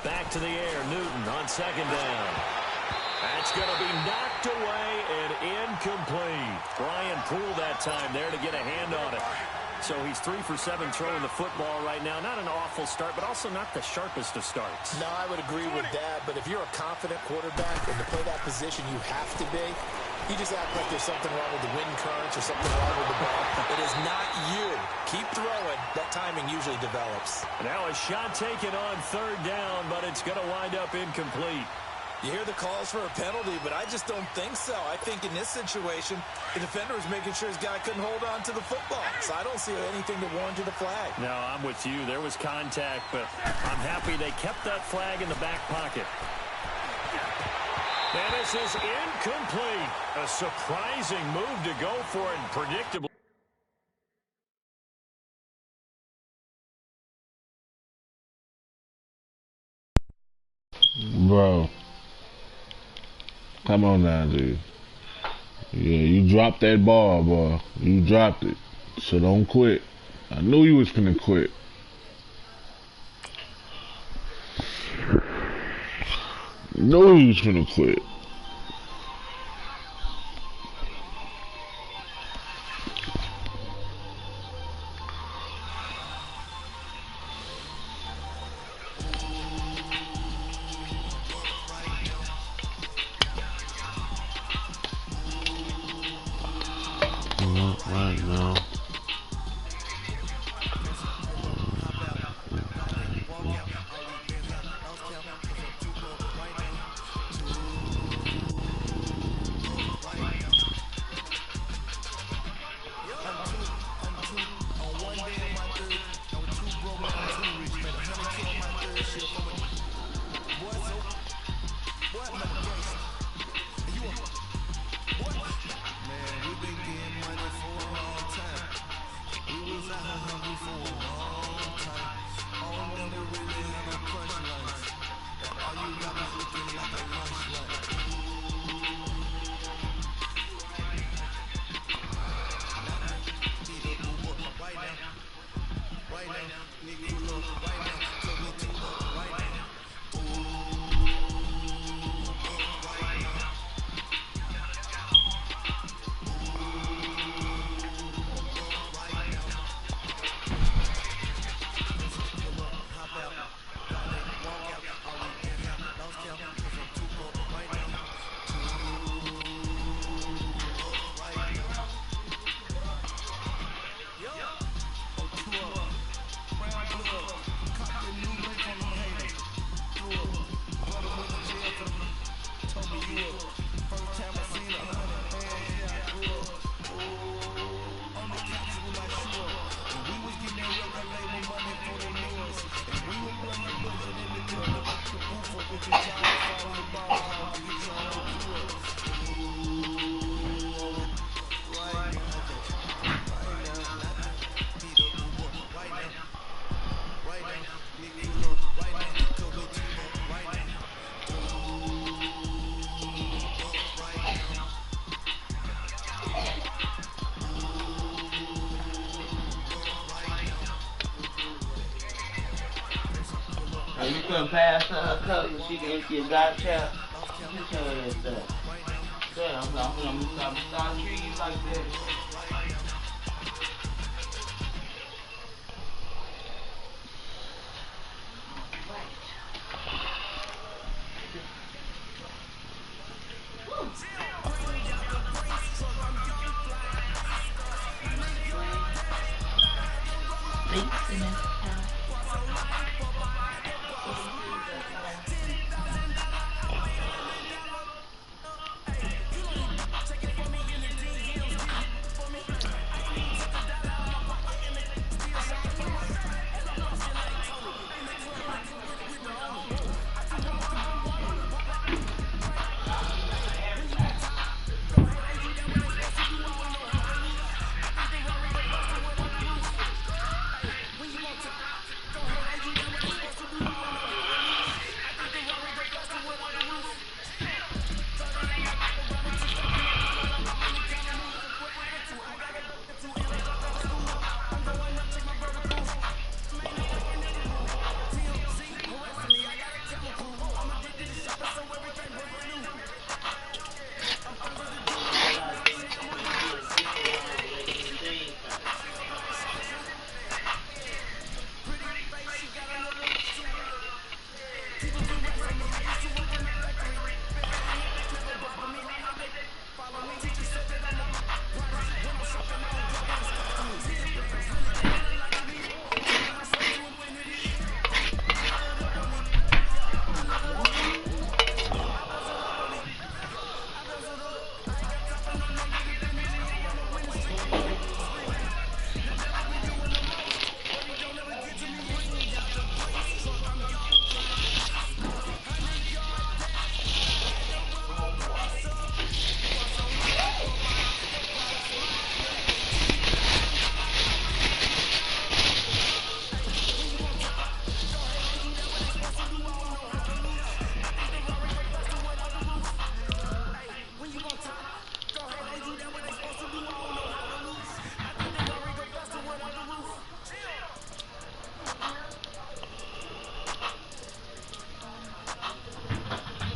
Back to the air, Newton on second down. That's going to be knocked away and incomplete. Brian Poole that time there to get a hand on it. So he's 3 for 7 throwing the football right now. Not an awful start, but also not the sharpest of starts. No, I would agree with that. But if you're a confident quarterback and to play that position, you have to be. You just act like there's something wrong with the wind currents or something wrong with the ball. It is not you. Keep throwing. That timing usually develops. Now a shot taken on third down, but it's going to wind up incomplete. You hear the calls for a penalty, but I just don't think so. I think in this situation, the defender was making sure his guy couldn't hold on to the football. So I don't see anything to warrant a flag. No, I'm with you. There was contact, but I'm happy they kept that flag in the back pocket. And this is incomplete. A surprising move to go for it, and predictable. Bro. Come on now, dude. Yeah, you dropped that ball, boy. You dropped it. So don't quit. I knew you was finna quit. Knew you was finna quit. Right now. You couldn't pass her cousin, she can empty a gotcha. Just tell her that stuff. Yeah, I'm starting trees like that.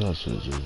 That's it, dude.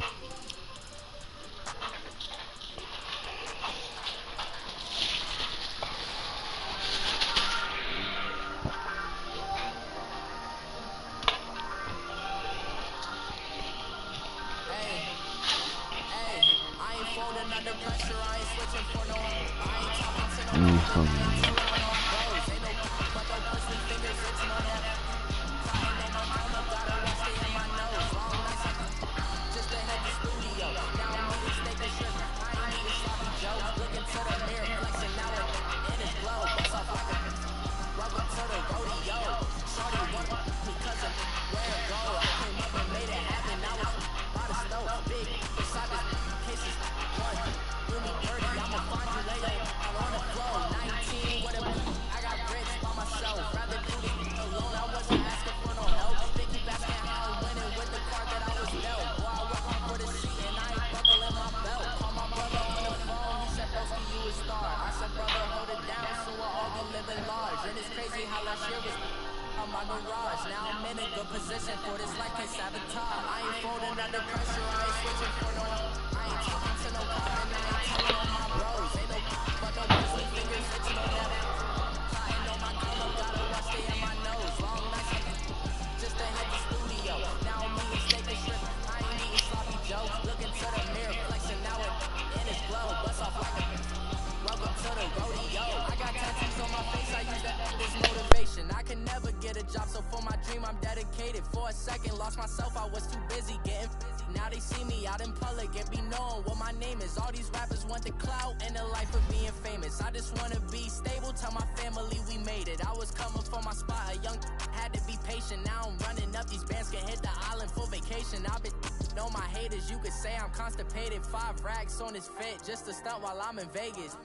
On his fit just to stunt while I'm in Vegas.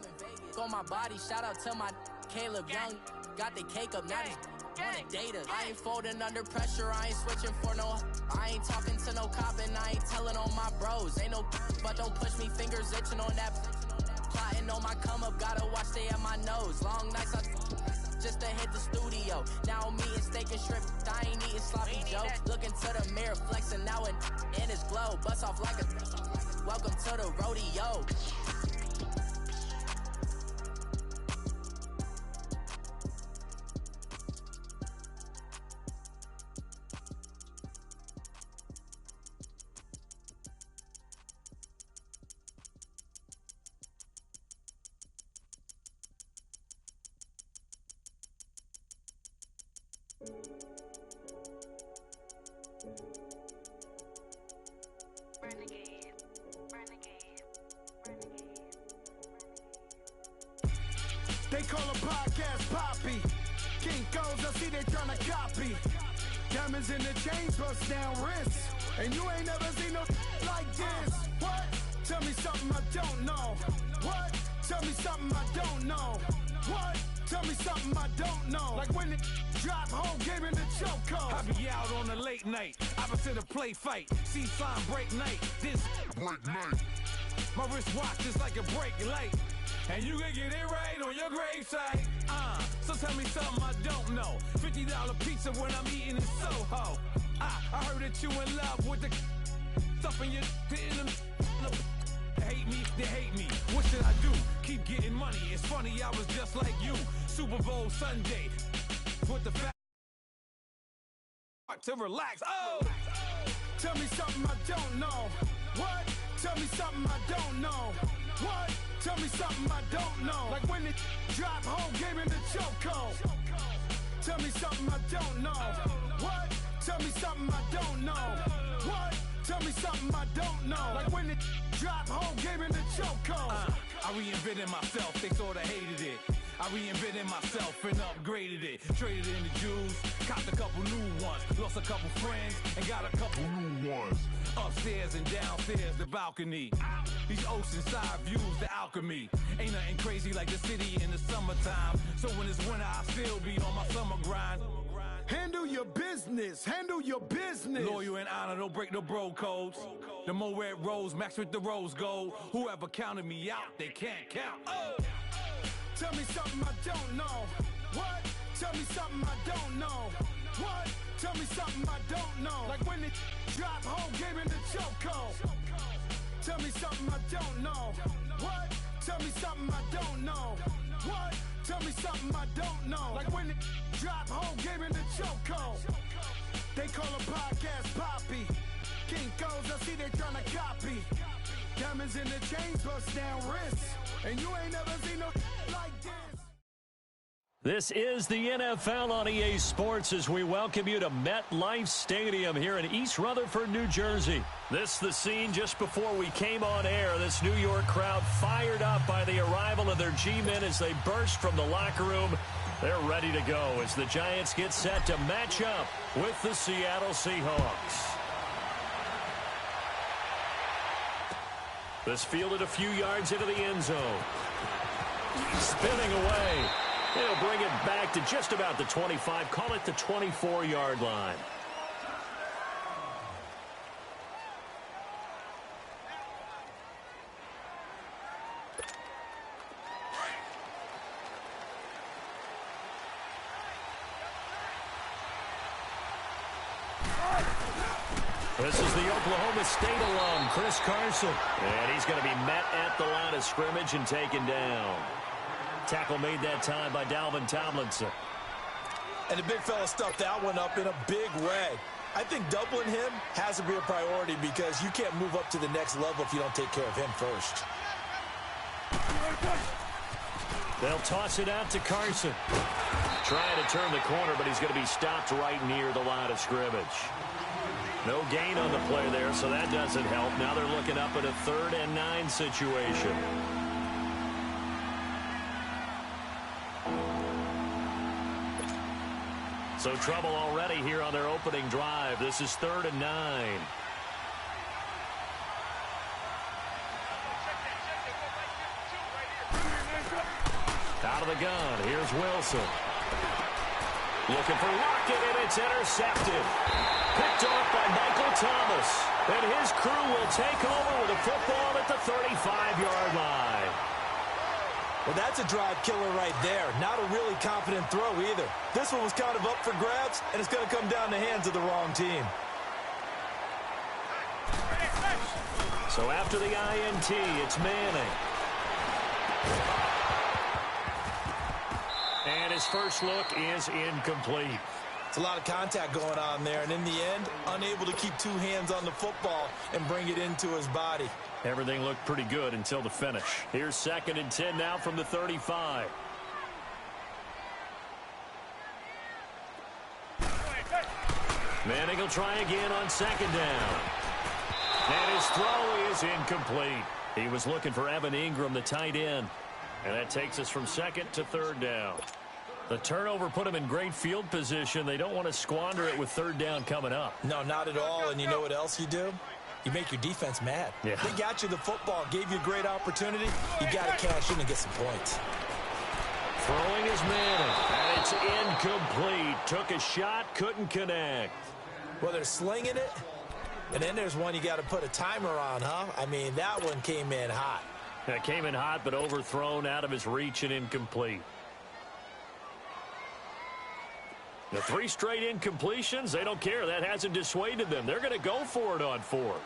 On my body, shout out to my Caleb Young. Got the cake up, now he's on a data. I ain't folding under pressure, I ain't switching for no. I ain't talking to no cop and I ain't telling on my bros. Ain't no but don't push me, fingers itching on that. Plotting on my come up, gotta watch stay at my nose. Long nights I just to hit the studio. Now I'm eating steak and shrimp, I ain't eating sloppy Joe. Looking to the mirror, flexing now and in his glow. Bust off like a welcome to the rodeo. They call a podcast Poppy. KingKellz, I see they tryna copy. Diamonds in the chains, bust down wrists. And you ain't never seen no like this. What? Tell me something I don't know. What? Tell me something I don't know. What? Tell me something I don't know. Like when it drop home, game in the chokehold. I be out on a late night, opposite a play fight. See sign break night, this break night. My wristwatch is like a brake light. And you can get it right on your gravesite. So tell me something I don't know. $50 pizza when I'm eating in Soho. I heard that you in love with the stuff in your hate me, they hate me. What should I do? Keep getting money. It's funny, I was just like you. Super Bowl Sunday. With the fact to relax. Oh! Tell me something I don't know. What? Tell me something I don't know. What? Tell me something I don't know. Like when it drop home, game in the chokehold. Tell me something I don't know. What? Tell me something I don't know. What? Tell me something I don't know. Like when it drop home, game in the chokehold. I reinvented myself, they sorta hated it. I reinvented myself and upgraded it. Traded in the Jews, copped a couple new ones. Lost a couple friends and got a couple new ones. Upstairs and downstairs, the balcony. These oceanside views, the alchemy. Ain't nothing crazy like the city in the summertime. So when it's winter, I still be on my summer grind. Handle your business, handle your business. Loyal and honor, don't break no bro codes. The more red rose, max with the rose gold. Whoever counted me out, they can't count. Oh! Tell me something I don't know. What? Tell me something I don't know. What? Tell me something I don't know. Like when it drop home, game in the chokehold. Tell me something I don't know. What? Tell me something I don't know. What? Tell me something I don't know. Like when it drop home, game in the chokehold. They call a podcast Poppy. KingKellz, I see they tryna copy. Diamonds in the chains, bust down wrists. And you ain't never seen no like this. This is the NFL on EA Sports as we welcome you to MetLife Stadium here in East Rutherford, New Jersey. This the scene just before we came on air. This New York crowd fired up by the arrival of their G-men as they burst from the locker room. They're ready to go as the Giants get set to match up with the Seattle Seahawks. This fielded a few yards into the end zone. Spinning away. He'll bring it back to just about the 25. Call it the 24-yard line. This is the Oklahoma State alum, Chris Carson. And he's going to be met at the line of scrimmage and taken down. Tackle made that time by Dalvin Tomlinson. And the big fella stuffed that one up in a big way. I think doubling him has to be a priority because you can't move up to the next level if you don't take care of him first. They'll toss it out to Carson. Trying to turn the corner, but he's going to be stopped right near the line of scrimmage. No gain on the play there, so that doesn't help. Now they're looking up at a 3rd and 9 situation. So trouble already here on their opening drive. This is 3rd and 9. Out of the gun. Here's Wilson. Looking for Lockett, and it's intercepted. Picked off by Michael Thomas. And his crew will take over with a football at the 35-yard line. Well, that's a drive killer right there. Not a really confident throw either. This one was kind of up for grabs, and it's going to come down the hands of the wrong team. So after the INT, it's Manning. And his first look is incomplete. It's a lot of contact going on there, and in the end, unable to keep 2 hands on the football and bring it into his body. Everything looked pretty good until the finish. Here's 2nd and 10 now from the 35. Manning will try again on 2nd down. And his throw is incomplete. He was looking for Evan Ingram, the tight end. And that takes us from 2nd to 3rd down. The turnover put him in great field position. They don't want to squander it with 3rd down coming up. No, not at all. And you know what else you do? You make your defense mad. Yeah. They got you the football, gave you a great opportunity. You got to cash in and get some points. Throwing is Manning, and it's incomplete. Took a shot, couldn't connect. Well, they're slinging it, and then there's one you got to put a timer on, huh? I mean, that one came in hot. It came in hot, but overthrown, out of his reach, and incomplete. The 3 straight incompletions, they don't care. That hasn't dissuaded them. They're going to go for it on 4th.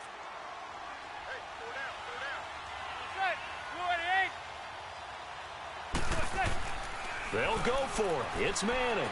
They'll go for it. It's Manning.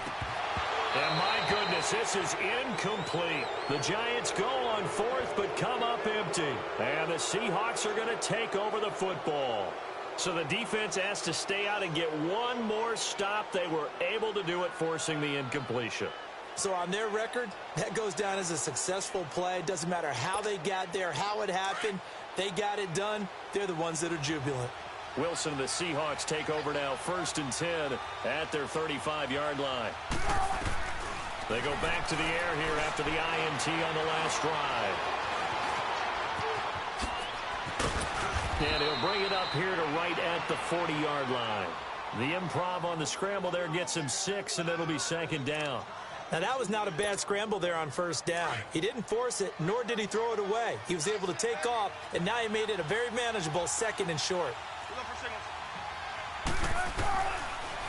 And my goodness, this is incomplete. The Giants go on 4th, but come up empty. And the Seahawks are going to take over the football. So the defense has to stay out and get one more stop. They were able to do it, forcing the incompletion. So on their record, that goes down as a successful play. It doesn't matter how they got there, how it happened. They got it done. They're the ones that are jubilant. Wilson and the Seahawks take over now, 1st and 10 at their 35-yard line. They go back to the air here after the INT on the last drive. And he'll bring it up here to right at the 40-yard line. The improv on the scramble there gets him 6, and it'll be 2nd down. Now, that was not a bad scramble there on 1st down. He didn't force it, nor did he throw it away. He was able to take off, and now he made it a very manageable 2nd and short.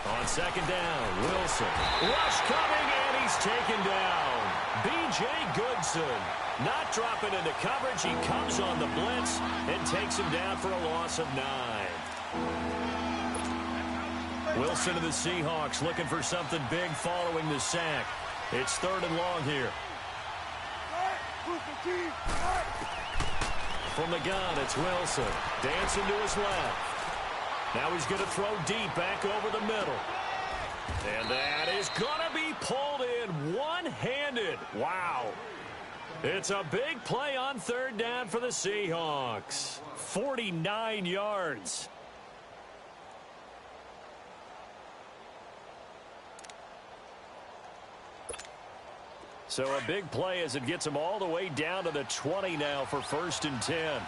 On 2nd down, Wilson. Rush coming, and he's taken down. B.J. Goodson not dropping into coverage. He comes on the blitz and takes him down for a loss of 9. Wilson of the Seahawks looking for something big following the sack. It's 3rd and long here. From the gun, it's Wilson. Dancing to his left. Now he's going to throw deep back over the middle. And that is going to be pulled in one-handed. Wow. It's a big play on 3rd down for the Seahawks. 49 yards. So a big play as it gets him all the way down to the 20 now for 1st and 10.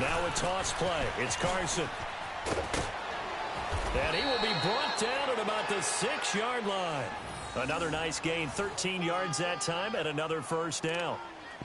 Now a toss play. It's Carson. And he will be brought down at about the 6-yard line. Another nice gain, 13 yards that time, and another 1st down.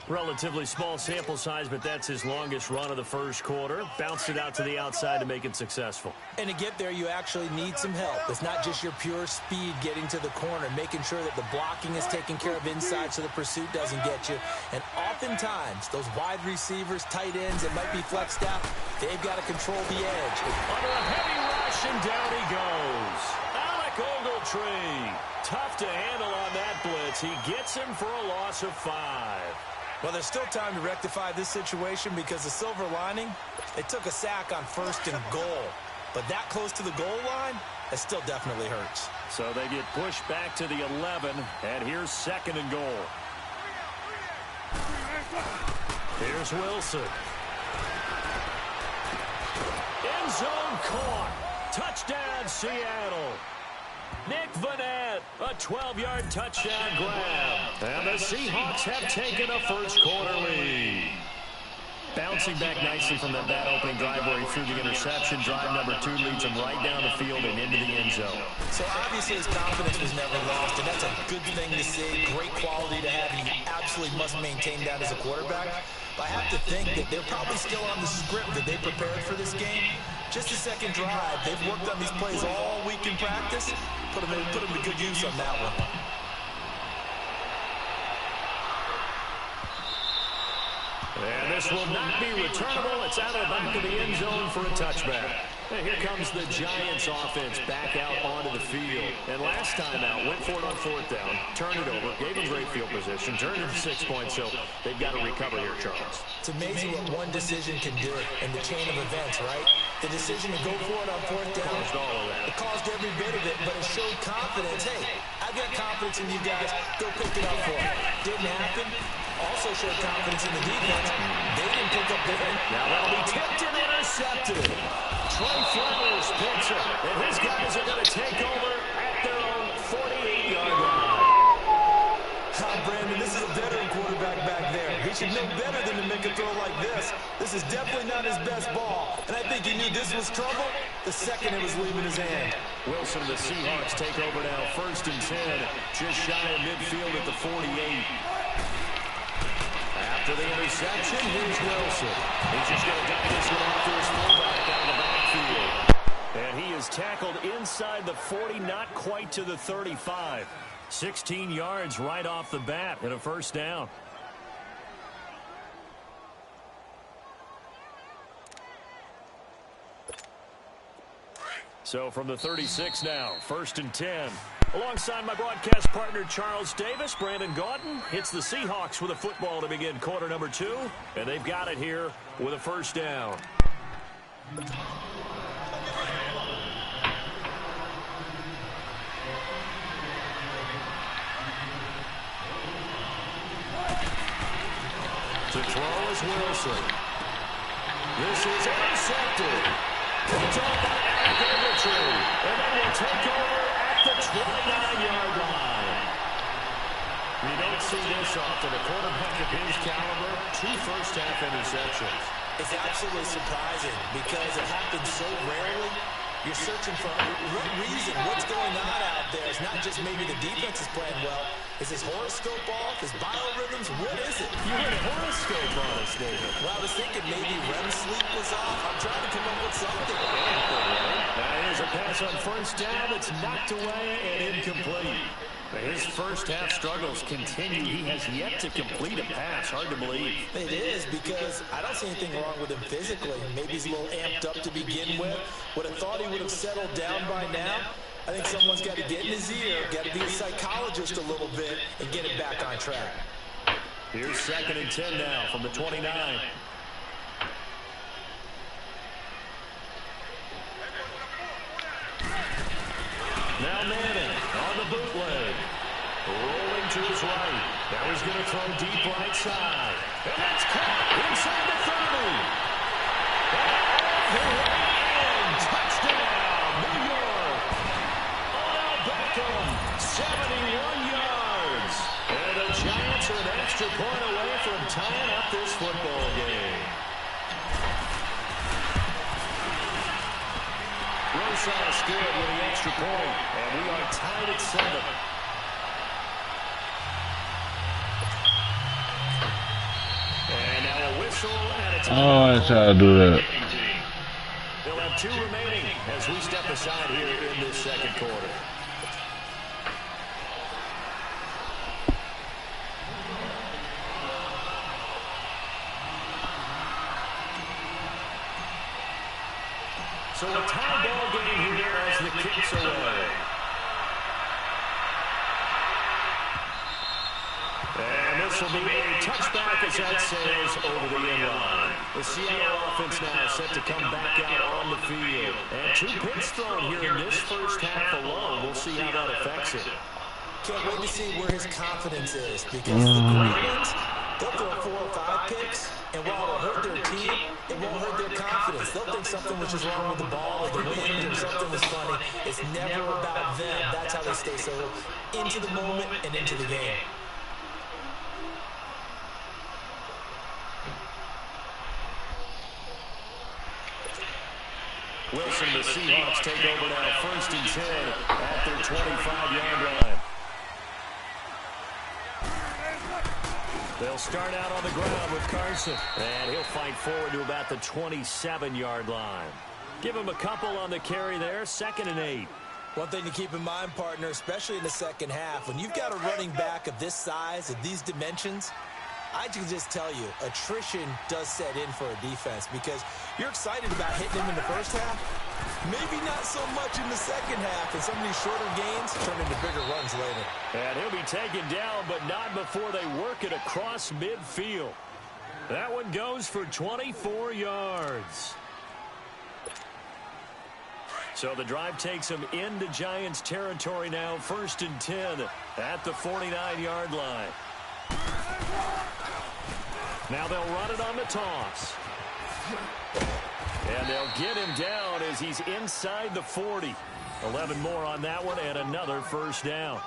Relatively small sample size, but that's his longest run of the 1st quarter. Bounced it out to the outside to make it successful. And to get there, you actually need some help. It's not just your pure speed getting to the corner, making sure that the blocking is taken care of inside so the pursuit doesn't get you. And oftentimes, those wide receivers, tight ends that might be flexed out, they've got to control the edge. Under a heavy rush, and down he goes. Alec Ogletree. Tough to handle on that blitz. He gets him for a loss of 5. Well, there's still time to rectify this situation because the silver lining, they took a sack on 1st and goal. But that close to the goal line, it still definitely hurts. So they get pushed back to the 11, and here's 2nd and goal. Here's Wilson. End zone caught. Touchdown, Seattle. Nick Vanette, a 12-yard touchdown grab. And the Seahawks have taken a 1st quarter lead. Bouncing back nicely from that opening drive where he threw the interception. Drive number 2 leads him right down the field and into the end zone. So obviously his confidence was never lost, and that's a good thing to see. Great quality to have. You absolutely must maintain that as a quarterback. But I have to think that they're probably still on the script that they prepared for this game. Just the 2nd drive. They've worked on these plays all week in practice. Put them to good use on that one. And this will not be returnable. It's out of the back of the end zone for a touchback. And here comes the Giants offense back out onto the field. And last time out, went for it on 4th down, turned it over, gave them great field position, turned it to 6 points, so they've got to recover here, Charles. It's amazing what one decision can do in the chain of events, right? The decision to go for it on 4th down, Caused all of that. It caused every bit of it, but it showed confidence. Hey, I've got confidence in you guys. Go pick it up for me. Didn't happen. Also showed confidence in the defense. They didn't pick up their end. Now that'll be tipped and intercepted. Trey Flowers picks it, and his guys are going to take over at their own 48-yard line. Brandon, this is a veteran quarterback back there. He should know better than to make a throw like this. This is definitely not his best ball. And I think he knew this was trouble the second it was leaving his hand. Wilson, the Seahawks take over now, 1st and 10, just shy of midfield at the 48. After the interception, here's Wilson. He's just going to dive this one off to his fullback out of the backfield. And he is tackled inside the 40, not quite to the 35. 16 yards right off the bat and a 1st down. So from the 36 now, 1st and 10. Alongside my broadcast partner, Charles Davis, Brandon Gaudin hits the Seahawks with a football to begin quarter number 2. And they've got it here with a 1st down. To throw is Wilson. This is intercepted. Picked up by Alec Ogletree. And then will take over at the 29-yard line. You don't see this often. A quarterback of his caliber, 2 first-half interceptions. It's absolutely surprising because it happens so rarely. You're searching for what reason, what's going on out there. It's not just maybe the defense is playing well. Is his horoscope off? His biorhythms? What is it? You had a horoscope on us, David. Well, I was thinking maybe REM sleep was off. I'm trying to come up with something. That is a pass on first down. It's knocked away and incomplete. His first half struggles continue. He has yet to complete a pass. Hard to believe. It is, because I don't see anything wrong with him physically. Maybe he's a little amped up to begin with. Would have thought he would have settled down by now. I think someone's got to get in his ear, got to be a psychologist a little bit, and get him back on track. Here's 2nd and 10 now from the 29. Now Manning on the bootleg. Rolling to his right. Now he's going to throw deep right side. And that's caught inside the 30. And touchdown, New York. Odell Beckham, 71 yards. And the Giants are an extra point away from tying up this football game. Rosas good with the extra point, and we are tied at 7. And now a whistle, and it's... Oh, I try to do that. They'll have 2 remaining as we step aside here in this second quarter. So a tie ball game here as the kick's away. And this will be a touchback as that sails over the end line. The Seattle offense now set to come back out on the field. And 2 picks thrown here in this first half alone. We'll see how that affects it. Can't wait to see where his confidence is, because the great ones, they'll throw 4 or 5 picks, and while it'll hurt their team, it won't hurt their confidence. They'll think something was just wrong with the ball or the wind or something was funny. It's never about them. That's how they stay so into the moment and into the game. Wilson, the Seahawks take over now, 1st and 10 at their 25-yard line. They'll start out on the ground with Carson, and he'll fight forward to about the 27-yard line. Give him a couple on the carry there, 2nd and 8. One thing to keep in mind, partner, especially in the second half, when you've got a running back of this size, of these dimensions, I can just tell you, attrition does set in for a defense, because you're excited about hitting him in the first half, maybe not so much in the second half, and some of these shorter gains turn into bigger runs later. And he'll be taken down, but not before they work it across midfield. That one goes for 24 yards. So the drive takes them into Giants territory now, 1st and 10 at the 49-yard line. Now they'll run it on the toss. And they'll get him down as he's inside the 40. 11 more on that one and another first down.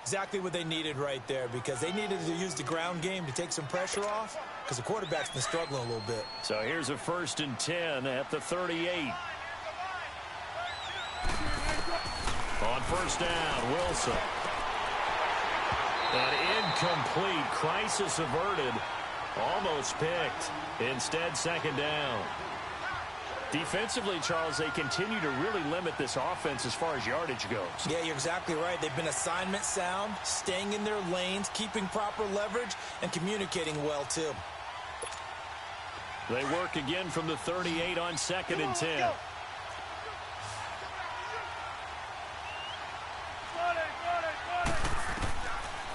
Exactly what they needed right there, because they needed to use the ground game to take some pressure off, because the quarterback's been struggling a little bit. So here's a 1st and 10 at the 38. On first down, Wilson. An incomplete, crisis averted. Almost picked. Instead, 2nd down. Defensively, Charles, they continue to really limit this offense as far as yardage goes. Yeah, you're exactly right. They've been assignment sound, staying in their lanes, keeping proper leverage, and communicating well, too. They work again from the 38 on 2nd and 10.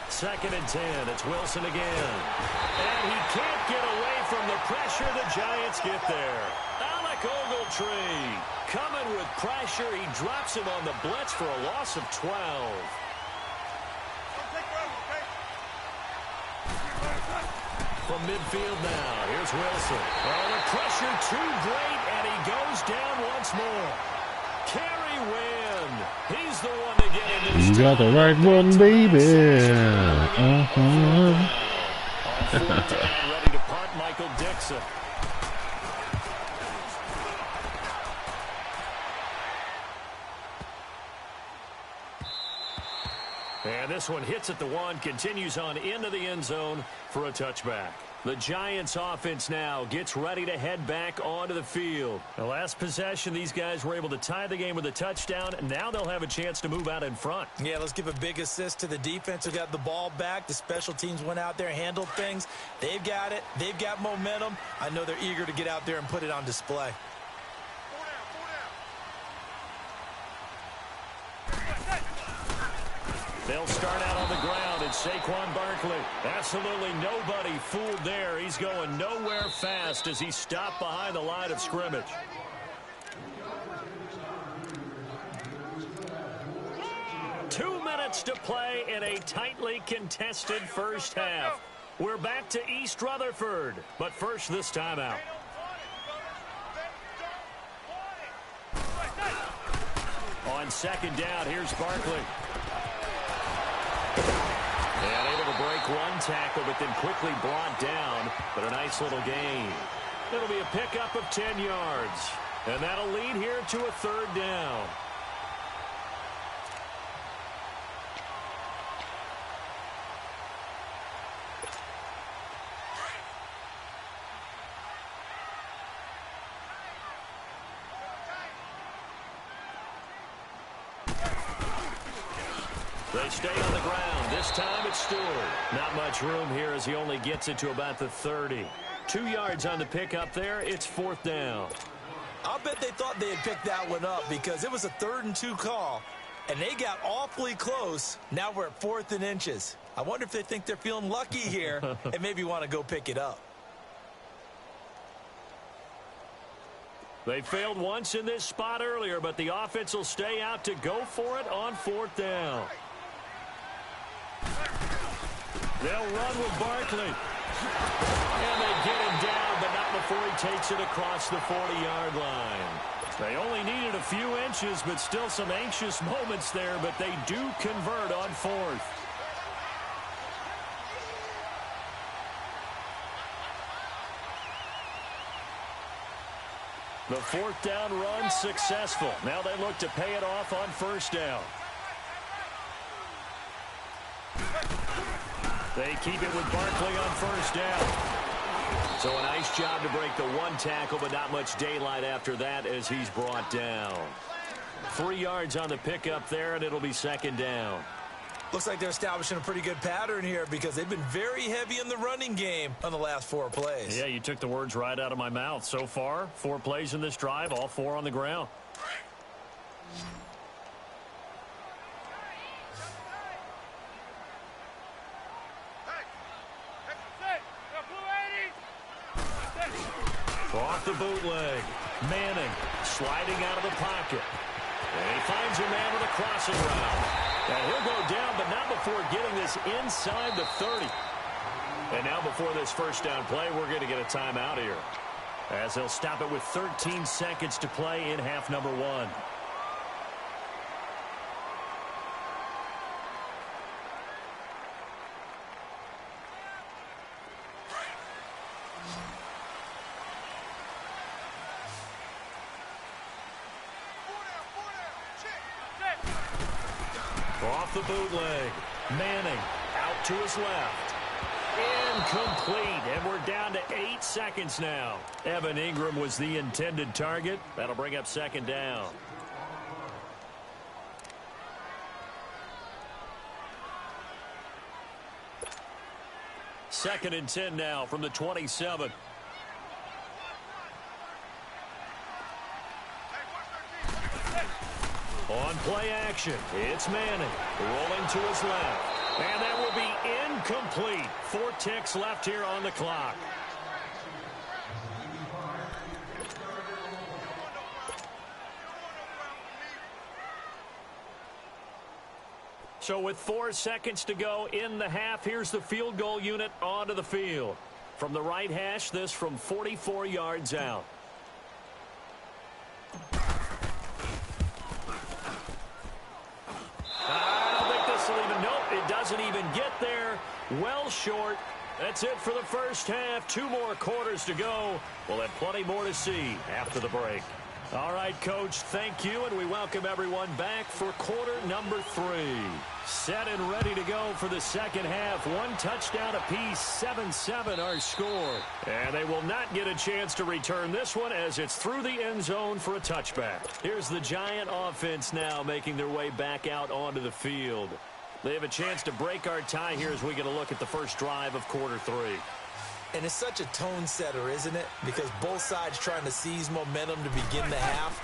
Second and 10. It's Wilson again. And he can't get away from the pressure. The Giants get there. Alec Ogletree coming with pressure. He drops him on the blitz for a loss of 12. From midfield now, here's Wilson. Oh, the pressure too great, and he goes down once more. Kerry Wynn. He's the one to get in this. You got the right one, baby. On 4th down, ready to punt, Michael Dixon. And this one hits at the 1, continues on into the end zone for a touchback. The Giants offense now gets ready to head back onto the field. The last possession, these guys were able to tie the game with a touchdown. Now they'll have a chance to move out in front. Yeah, let's give a big assist to the defense who got the ball back. The special teams went out there and handled things. They've got it. They've got momentum. I know they're eager to get out there and put it on display. They'll start out on the ground, and Saquon Barkley. Absolutely nobody fooled there. He's going nowhere fast as he stopped behind the line of scrimmage. Two minutes to play in a tightly contested first half. We're back to East Rutherford, but first this timeout. On second down, here's Barkley. And able to break one tackle, but then quickly brought down. But a nice little gain. It'll be a pickup of 10 yards. And that'll lead here to a third down. They stay on the ground. This time it's Stewart. Not much room here as he only gets it to about the 30. 2 yards on the pickup there. It's fourth down. I'll bet they thought they had picked that one up because it was a 3rd and 2 call, and they got awfully close. Now we're at 4th and inches. I wonder if they think they're feeling lucky here and maybe want to go pick it up. They failed once in this spot earlier, but the offense will stay out to go for it on 4th down. They'll run with Barkley. And they get him down, but not before he takes it across the 40-yard line. They only needed a few inches, but still some anxious moments there, but they do convert on 4th. The 4th down run successful. Now they look to pay it off on 1st down. They keep it with Barkley on 1st down. So a nice job to break the one tackle, but not much daylight after that as he's brought down. 3 yards on the pickup there, and it'll be 2nd down. Looks like they're establishing a pretty good pattern here because they've been very heavy in the running game on the last 4 plays. Yeah, you took the words right out of my mouth. So far, 4 plays in this drive, all 4 on the ground. Off the bootleg. Manning sliding out of the pocket. And he finds a man with a crossing route. And he'll go down, but not before getting this inside the 30. And now before this 1st down play, we're going to get a timeout here, as they'll stop it with 13 seconds to play in half number 1. Off the bootleg. Manning out to his left. Incomplete, and we're down to 8 seconds now. Evan Ingram was the intended target. That'll bring up 2nd down. Second and 10 now from the 27. On play action, it's Manning rolling to his left. And that will be incomplete. 4 ticks left here on the clock. So with 4 seconds to go in the half, here's the field goal unit onto the field. From the right hash, this from 44 yards out. It doesn't even get there. Well short. That's it for the first half. 2 more quarters to go. We'll have plenty more to see after the break. All right, Coach, thank you, and we welcome everyone back for quarter number 3. Set and ready to go for the second half. 1 touchdown apiece, 7-7 our score. And they will not get a chance to return this one as it's through the end zone for a touchback. Here's the Giant offense now making their way back out onto the field. They have a chance to break our tie here as we get a look at the first drive of quarter 3. And it's such a tone setter, isn't it? Because both sides trying to seize momentum to begin the half.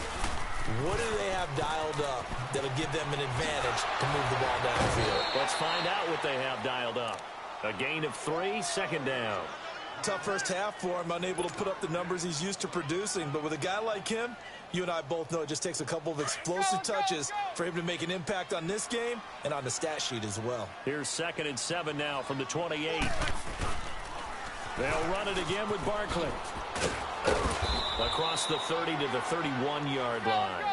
What do they have dialed up that'll give them an advantage to move the ball downfield? Let's find out what they have dialed up. A gain of 3, second down. Tough first half for him, unable to put up the numbers he's used to producing. But with a guy like him, you and I both know it just takes a couple of explosive touches for him to make an impact on this game and on the stat sheet as well. Here's 2nd and 7 now from the 28. They'll run it again with Barkley. Across the 30 to the 31-yard line.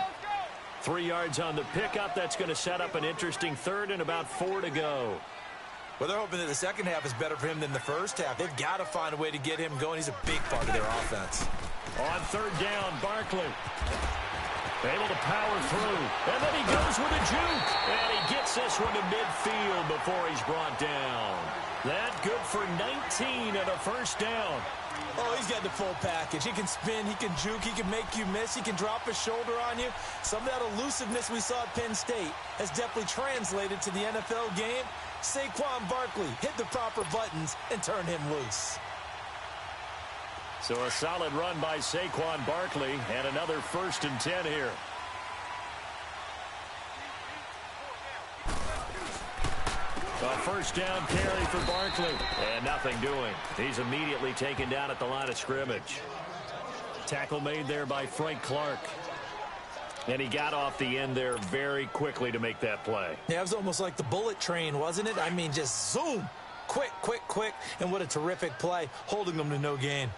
3 yards on the pickup. That's going to set up an interesting 3rd and about 4 to go. Well, they're hoping that the second half is better for him than the first half. They've got to find a way to get him going. He's a big part of their offense. On 3rd down, Barkley. Able to power through. And then he goes with a juke. And he gets this one to midfield before he's brought down. That good for 19 and a first down. Oh, he's got the full package. He can spin, he can juke, he can make you miss, he can drop his shoulder on you. Some of that elusiveness we saw at Penn State has definitely translated to the NFL game. Saquon Barkley hit the proper buttons and turn him loose. So a solid run by Saquon Barkley and another 1st and 10 here. A first down carry for Barkley. And nothing doing. He's immediately taken down at the line of scrimmage. Tackle made there by Frank Clark. And he got off the end there very quickly to make that play. Yeah, it was almost like the bullet train, wasn't it? I mean, just zoom. Quick, quick, quick. And what a terrific play, holding them to no gain.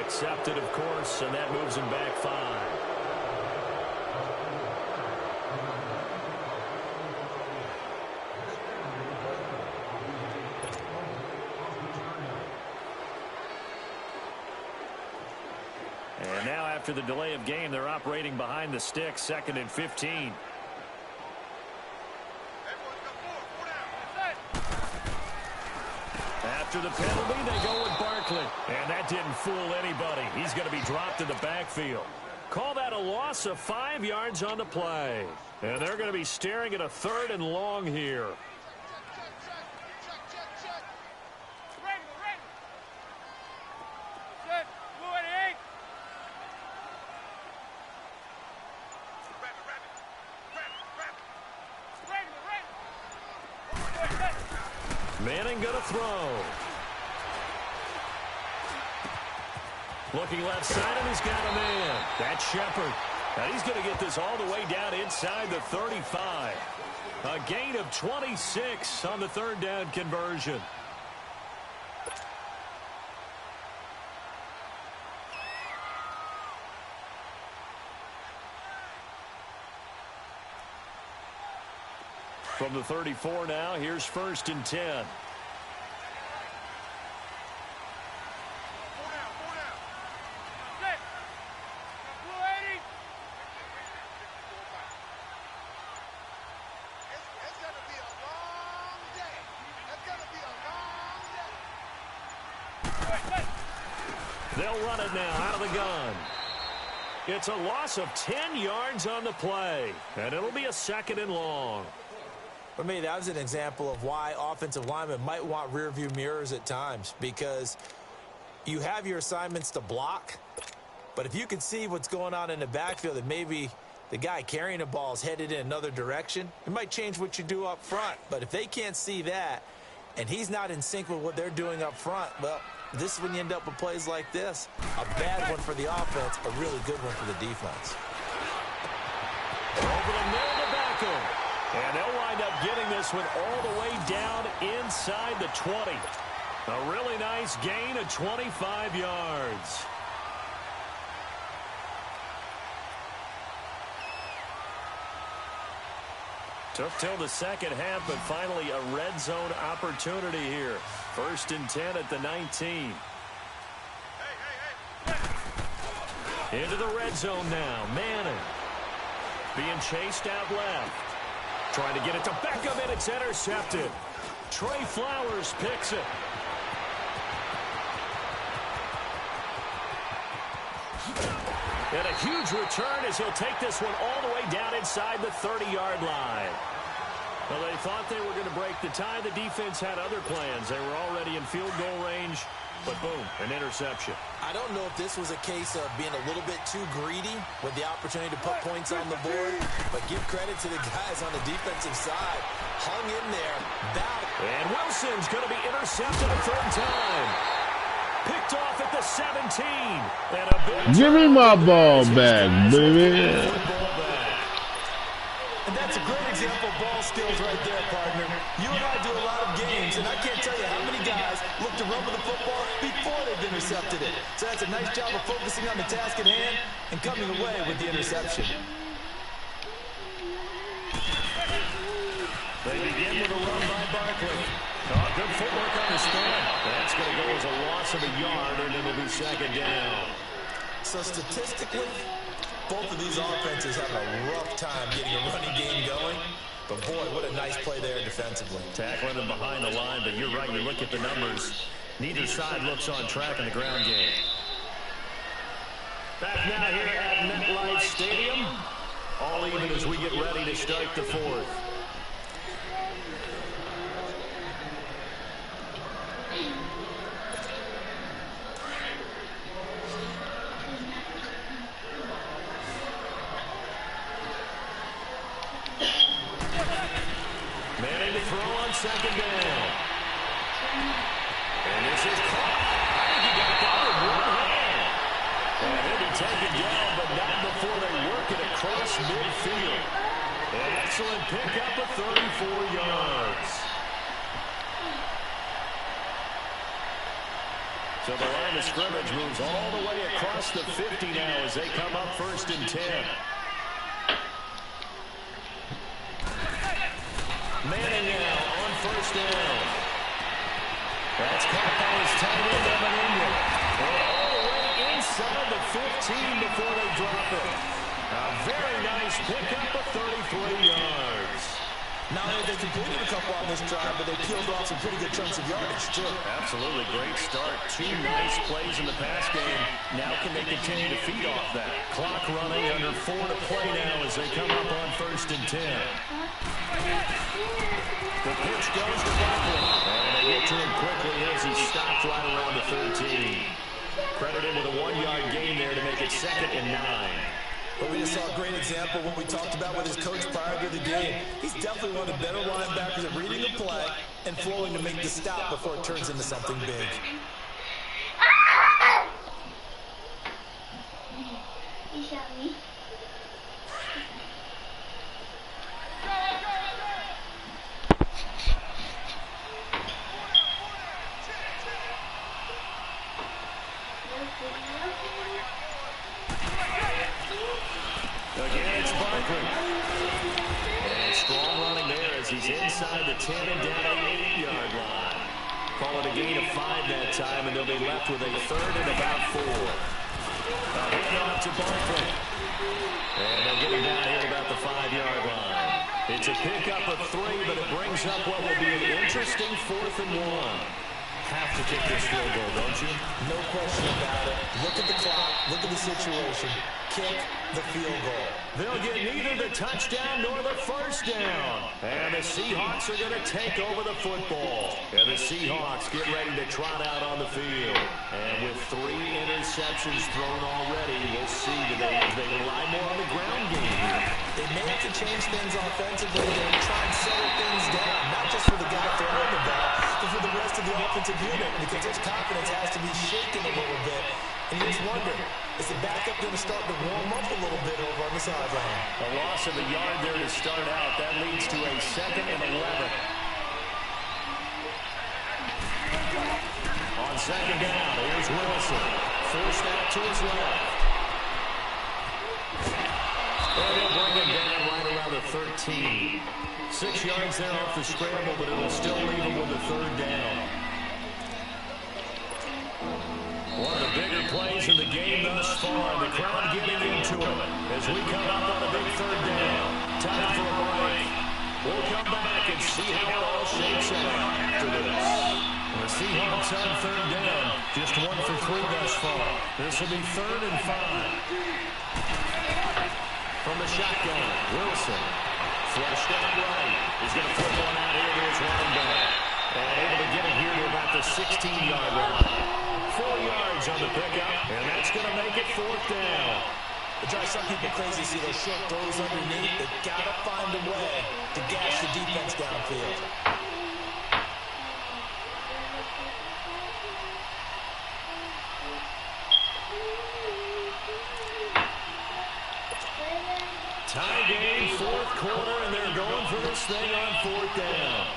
Accepted, of course, and that moves him back 5. And now after the delay of game, they're operating behind the sticks, 2nd and 15. After the penalty, they go with Barkley. And that didn't fool anybody. He's going to be dropped in the backfield. Call that a loss of 5 yards on the play. And they're going to be staring at a 3rd and long here. Manning going to throw. Looking left side, and he's got a man. That's Shepard. And he's going to get this all the way down inside the 35. A gain of 26 on the 3rd down conversion. From the 34 now, here's 1st and 10. They'll run it now out of the gun. It's a loss of 10 yards on the play, and it'll be a 2nd and long. For me, that was an example of why offensive linemen might want rearview mirrors at times, because you have your assignments to block, but if you can see what's going on in the backfield and maybe the guy carrying the ball is headed in another direction, it might change what you do up front. But if they can't see that and he's not in sync with what they're doing up front, well, this is when you end up with plays like this. A bad one for the offense, a really good one for the defense. Over the middle to Beckham. And they'll wind up getting this one all the way down inside the 20. A really nice gain of 25 yards. Took till the second half, but finally a red zone opportunity here. 1st and 10 at the 19. Into the red zone now. Manning being chased out left. Trying to get it to Beckham, and it's intercepted. Trey Flowers picks it. And a huge return as he'll take this one all the way down inside the 30-yard line. Well, they thought they were going to break the tie. The defense had other plans. They were already in field goal range, but boom, an interception. I don't know if this was a case of being a little bit too greedy with the opportunity to put points on the board, but give credit to the guys on the defensive side. Hung in there, battled. And Wilson's going to be intercepted a 3rd time. Picked off at the 17. And a big Give me my ball back, baby. And that's a great example of ball skills right there, partner. You and I do a lot of games, and I can't tell you how many guys look to run with the football before they've intercepted it. So that's a nice job of focusing on the task at hand and coming away with the interception. They begin with a run by Barkley. Oh, good footwork on the stand. That's going to go as a loss of a yard, and it'll be 2nd down. So statistically, both of these offenses have a rough time getting a running game going. But boy, what a nice play there defensively. Tackling him behind the line, but you're right. You look at the numbers. Neither side looks on track in the ground game. Back now here at MetLife Stadium. All even as we get ready to start the 4th. Manning to throw on 2nd down. And this is caught. I think he got that with one hand. And he'll be taken down, but not before they work it across midfield. An excellent pickup of 34 yards. So the line of scrimmage moves all the way across the 50 now as they come up 1st and 10. Manning now on 1st down. That's caught by his tight end, Evan. All the way inside the 15 before they drop it. A very nice pickup of 33 yards. Not only they completed a couple on this drive, but they peeled off some pretty good chunks of yardage, too. Absolutely great start. 2 nice plays in the pass game. Now can they continue to feed off that? Clock running, under 4 to play now as they come up on 1st and 10. The pitch goes to Barkley. And they get to him quickly as he stopped right around the 13. Credit him with a 1-yard gain there to make it 2nd and 9. But we just saw a great example of what we talked about with his coach prior to the game. He's definitely one of the better linebackers at reading the play and flowing to make the stop before it turns into something big. You shot me. Again, it's Barkley. And strong running there as he's inside the 10 and down the 8-yard line. Call it a gain of 5 that time, and they'll be left with a 3rd and about 4. A handoff to Barkley. And they'll get him down here about the 5-yard line. It's a pickup of 3, but it brings up what will be an interesting 4th and 1. Have to kick this field goal, don't you? No question about it. Look at the clock. Look at the situation. Kick the field goal. They'll get neither the touchdown nor the 1st down. And the Seahawks are going to take over the football. And the Seahawks get ready to trot out on the field. And with 3 interceptions thrown already, we'll see today as they rely more on the ground game here. They may have to change things offensively and try and settle things down, not just for the guy throwing the ball, but for the rest of the offensive unit, because his confidence has to be shaken a little bit. And you just wonder, is the backup going to start to warm up a little bit over on the sideline? A loss of a yard there to start out. That leads to a 2nd and 11. second down. Here's Wilson. Forced out to his left. And they'll bring him down right around the 13. 6 yards there off the scramble, but it'll still leave him with a third down. One of the bigger plays in the game thus far. The crowd getting into it as we come up on a big third down. Time for a break. We'll come back and see how it all shakes out after this. The Seahawks on third down. Just 1 for 3 thus far. This will be 3rd and 5. From the shotgun, Wilson. Flushed out right. He's going to flip one out here to his running back. And able to get it here to about the 16-yard line. 4 yards on the pickup, and that's going to make it 4th down. It drives some people crazy to see those short throws underneath. They've got to find a way to gash the defense downfield. Tie game, 4th quarter, and they're going for this thing on 4th down.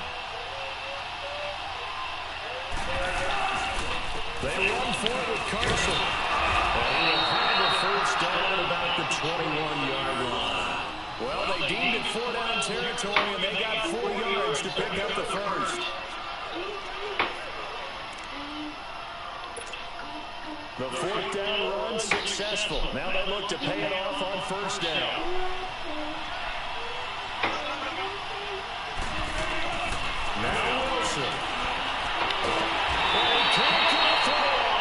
They run forward with Carson. And he will have a first down at about the 21-yard line. Well, they deemed it 4-down territory, and they got 4 yards to pick up the first. The 4th down run successful. Now they look to pay it off on first down. Now Wilson.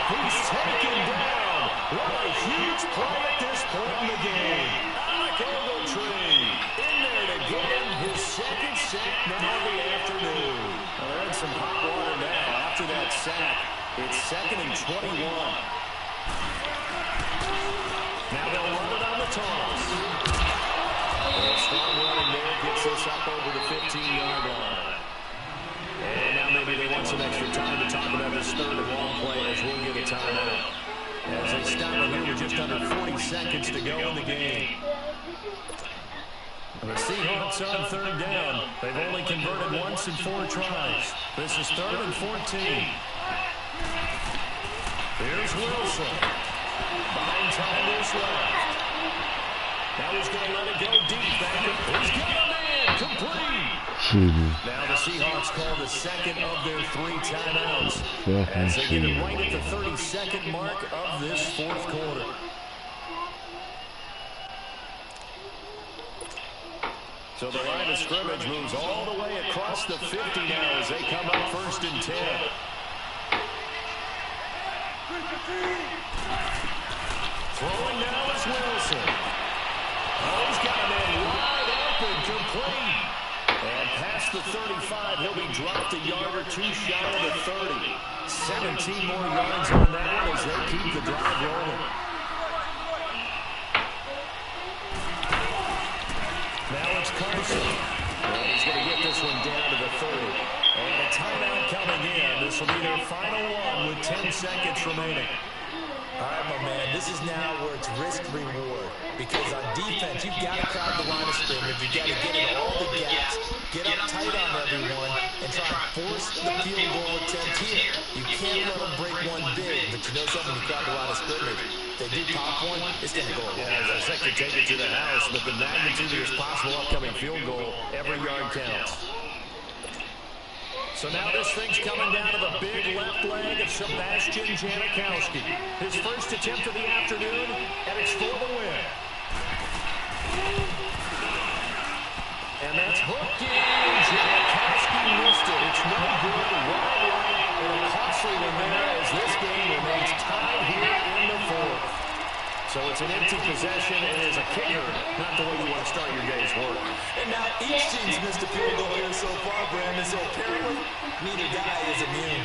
He's taken down. What a huge play at this point in the game. Alec Ogletree in there to get him his 2nd sack now of the afternoon. Well, they're in some hot water now after that sack. It's 2nd and 21. Now they'll run it on the toss. And a strong running there gets us up over the 15-yard line. And now maybe they want some extra time to talk about this 3rd and long play as we'll get a timeout. As they stop it here with just under 40 seconds to go in the game. The Seahawks on 3rd down. They've only converted once in 4 tries. This is 3rd and 14. Here's Wilson. Buying time to his left. Now he's going to let it go deep. He's got a man complete. Now the Seahawks call the 2nd of their 3 timeouts as they get it right at the 32nd mark of this 4th quarter. So the line of scrimmage moves all the way across the 50 now as they come up 1st and 10. Throwing now is Wilson. Oh, he's got a man wide open, complete. And past the 35, he'll be dropped a yard or 2 shy of the 30. 17 more yards on that one as they keep the drive rolling. Now it's Carson. And he's going to get this one down to the 30. And a timeout coming in. This will be their final one with 10 seconds remaining. All right, my man, this is now where it's risk-reward. Because on defense, you've got to crowd the line of scrimmage. You've got to get in all the gaps, get up tight on everyone, and try to force the field goal attempt here. You can't let them break one big, but you know something, you crowd the line of scrimmage. If they do pop one, it's going to go away. Yeah, as I said, to take it to the house, but the magnitude of this possible upcoming field goal, every yard counts. So now this thing's coming down to the big left leg of Sebastian Janikowski. His first attempt of the afternoon, and it's for the win. And that's hooked in. Janikowski missed it. It's no good. Wide right, and a costly one there as this game remains tied here in the 4th. So it's an empty possession, and as a kicker, not the way you want to start your day's work. And now each team's missed a field goal here so far, Brandon, so apparently neither guy is immune.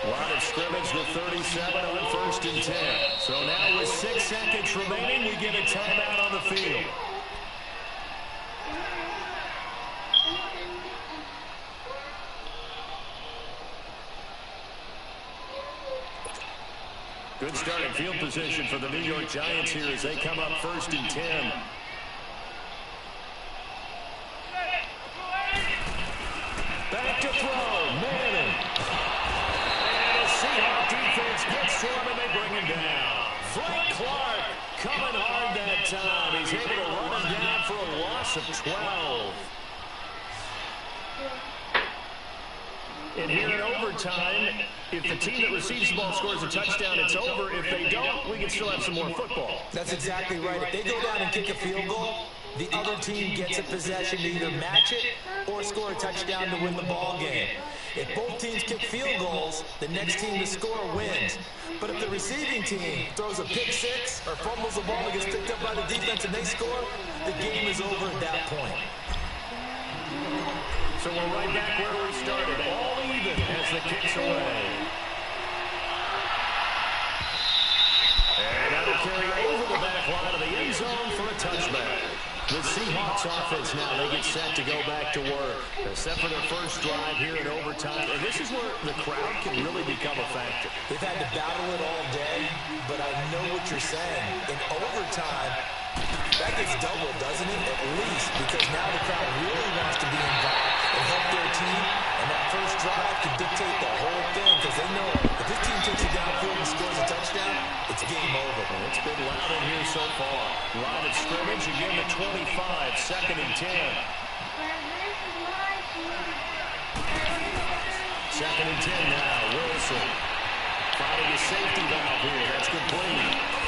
Line of scrimmage, the 37 on 1st and 10. So now with 6 seconds remaining, we get a timeout on the field. Good starting field position for the New York Giants here as they come up 1st and 10. Back to throw, Manning. And a Seahawks defense gets to him and they bring him down. Frank Clark coming hard that time. He's able to run him down for a loss of 12. And here in overtime, if the team that receives the ball scores a touchdown, it's over. If they don't, we can still have some more football. That's exactly right. If they go down and kick a field goal, the other team gets a possession to either match it or score a touchdown to win the ball game. If both teams kick field goals, the next team to score wins. But if the receiving team throws a pick six or fumbles the ball and gets picked up by the defense and they score, the game is over at that point. So we're right back where we started, all even as the kick's away. And that'll carry over the back line of the end zone for a touchback. The Seahawks offense now, they get set to go back to work. Except for their first drive here in overtime. And this is where the crowd can really become a factor. They've had to battle it all day, but I know what you're saying. In overtime, that gets doubled, doesn't it? At least, because now the crowd really wants to be involved and help their team, and that first drive can dictate the whole thing because they know if this team takes it downfield and scores a touchdown, it's game over. And it's been loud in here so far. Line of scrimmage, again the 25, 2nd and 10. 2nd and 10 now, Wilson. Finding a safety valve here, that's complete.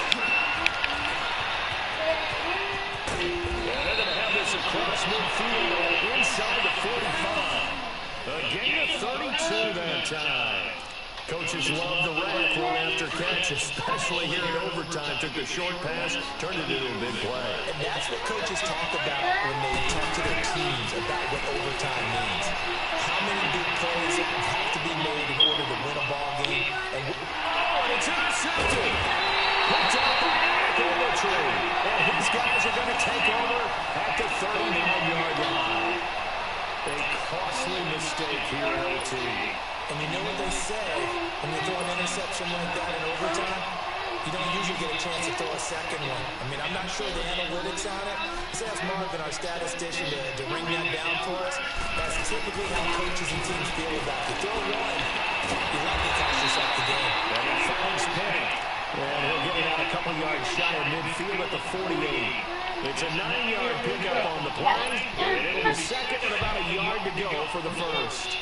Across midfield, inside the 45. A gain of 32 that time. Coaches love the rack run after catch, especially here in overtime. Took the short pass, turned it into a big play. And that's what coaches talk about when they talk to their teams about what overtime means. How many big plays have to be made in order to win a ball game? And it's intercepted. Picked up by Ogletree. And his guys are going to take over at the 39-yard line. A costly mistake here in OT. And you know what they say, when you throw an interception like that in overtime, you don't usually get a chance to throw a second one. I mean, I'm not sure the analytics on it. Let's ask Marvin, our statistician, to ring that down for us. That's typically how coaches and teams feel about it. You throw one, you likely cost yourself the game. And he finds Penny. And he'll get it out a couple yards shy of midfield at the 48. It's a 9-yard pickup on the play. And it'll be second and about a yard to go for the first.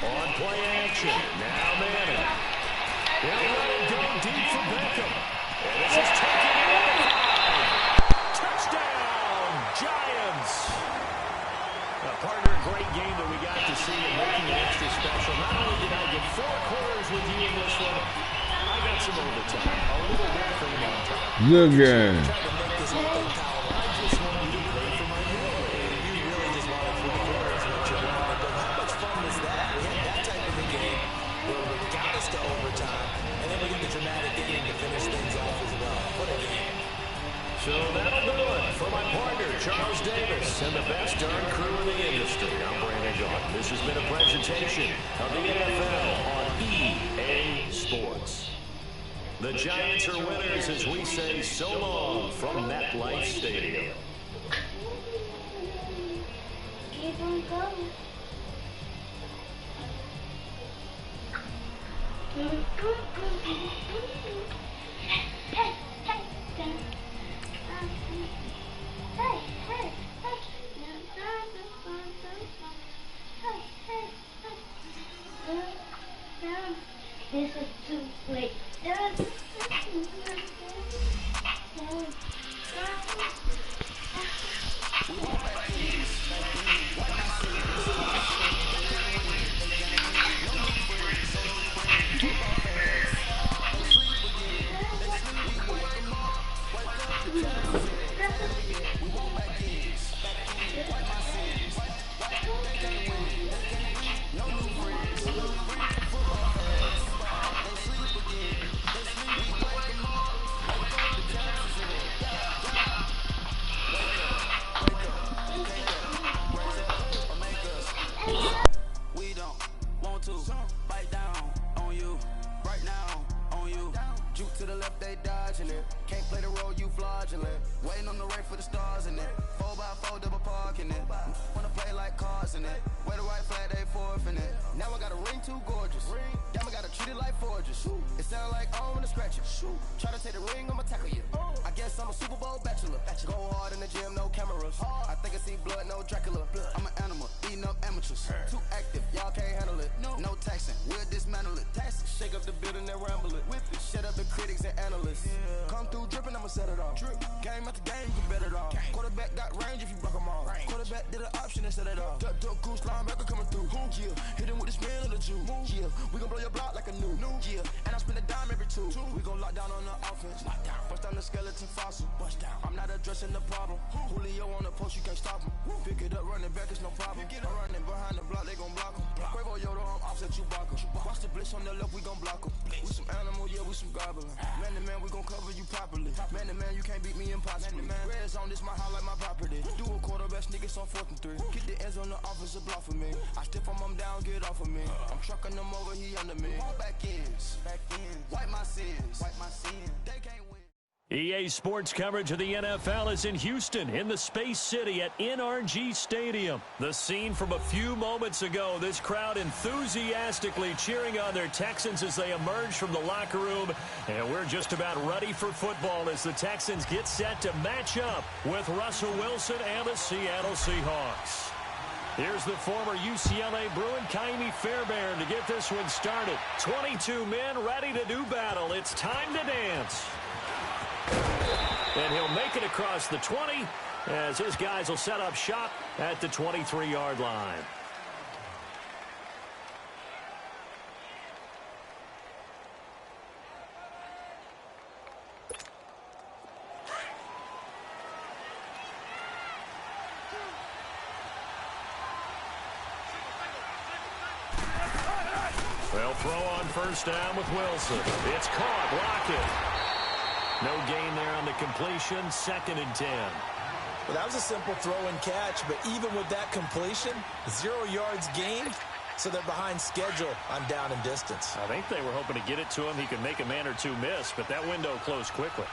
On play action. Now Manning. He'll let it go deep for Beckham. And this is taken in. Touchdown, Giants. Partner, a great game that we got to see and making it extra special. Not only did I get 4 quarters with you in this one, I got some overtime. A little bit from on top. Good game. So that'll do it for my partner, Charles Davis, and the best darn crew in the industry. I'm Brandon Gaughan. This has been a presentation of the NFL on EA Sports. The Giants are winners as we say so long from MetLife Stadium. Keep on going. This is too late. watching it. Can't play the role, you fraudulent. Waiting on the race for the stars in it. 4x4 double parking it. Wanna play like cars in it. Wear the white flag, they forfeit it. Now I got a ring too gorgeous. Damn, I gotta treat it like forges. It sound like I'm gonna scratch it. Try to take the ring, I'ma tackle you. I guess I'm a Super Bowl bachelor. Go hard in the gym, no cameras. I think I see blood, no Dracula. I'm an animal, eating up amateurs. Too active, y'all can't handle it. No taxing, we'll dismantle it. Shake up the building and ramble it. Whip it, shut up the critics and analysts. Come through dripping, I'ma set it off. Game after game, you bet it off. Quarterback got range if you block them off. Quarterback did an option and set it off. Duck, goose, linebacker coming through. Yeah, hit him with the spin of the Jew. Yeah, we gon' blow your block like a new. Yeah, and I spend a dime every two. We gon' lock down on the offense. Bust down the skeleton fossil. I'm not addressing the problem. Julio on the post, you can't stop him. Pick it up, running back, it's no problem. I'm running behind the block, they gon' block him. Quavo Yoda, I'm offset Chewbacca. Watch the blitz on the left, we gon' block him. We some animal, yeah, we some goblin. Man to man, we gon' cover you properly. Man to man, you can't beat me impossibly. Red zone, this my house like my property. Do a quarterback sneakers on 4th and 3. Get the ends on the offensive block for me. I stiff him down, get off of me. I'm trucking them over, he under me. Back ends, wipe my sins. They can't win. EA Sports coverage of the NFL is in Houston in the Space City at NRG Stadium. The scene from a few moments ago, this crowd enthusiastically cheering on their Texans as they emerge from the locker room. And we're just about ready for football as the Texans get set to match up with Russell Wilson and the Seattle Seahawks. Here's the former UCLA Bruin, Kaimi Fairbairn, to get this one started. 22 men ready to do battle. It's time to dance. And he'll make it across the 20 as his guys will set up shop at the 23-yard line. They'll throw on first down with Wilson. It's caught. Lockett. No gain there on the completion. 2nd and 10. Well, that was a simple throw and catch, but even with that completion, 0 yards gained, so they're behind schedule on down and distance. I think they were hoping to get it to him. He could make a man or two miss, but that window closed quickly.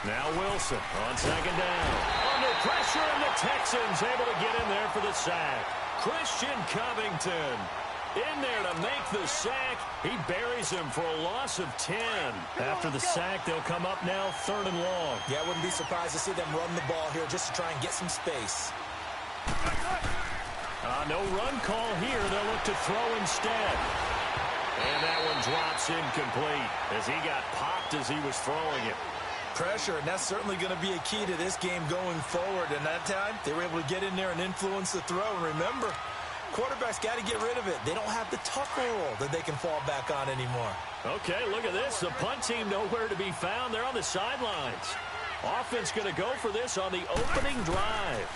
Now Wilson on 2nd down. Under pressure, and the Texans able to get in there for the sack. Christian Covington in there to make the sack. He buries him for a loss of 10. After the sack, they'll come up now 3rd and long. Yeah, I wouldn't be surprised to see them run the ball here just to try and get some space. No run call here. They'll look to throw instead. And that one drops incomplete as he got popped as he was throwing it. Pressure, and that's certainly going to be a key to this game going forward. And that time, they were able to get in there and influence the throw. And remember, quarterbacks got to get rid of it. They don't have the Tucker rule that they can fall back on anymore. Okay, look at this. The punt team nowhere to be found. They're on the sidelines. Offense going to go for this on the opening drive.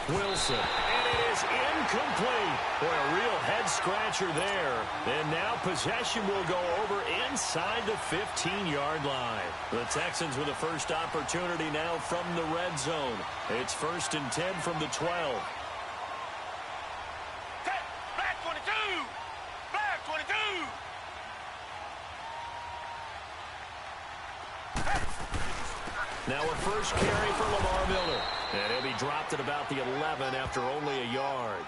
Wilson, and it is incomplete. Boy, a real head-scratcher there. And now possession will go over inside the 15-yard line. The Texans with the first opportunity now from the red zone. It's 1st and 10 from the 12. Now a first carry for Lamar Miller. And he'll be dropped at about the 11 after only a yard.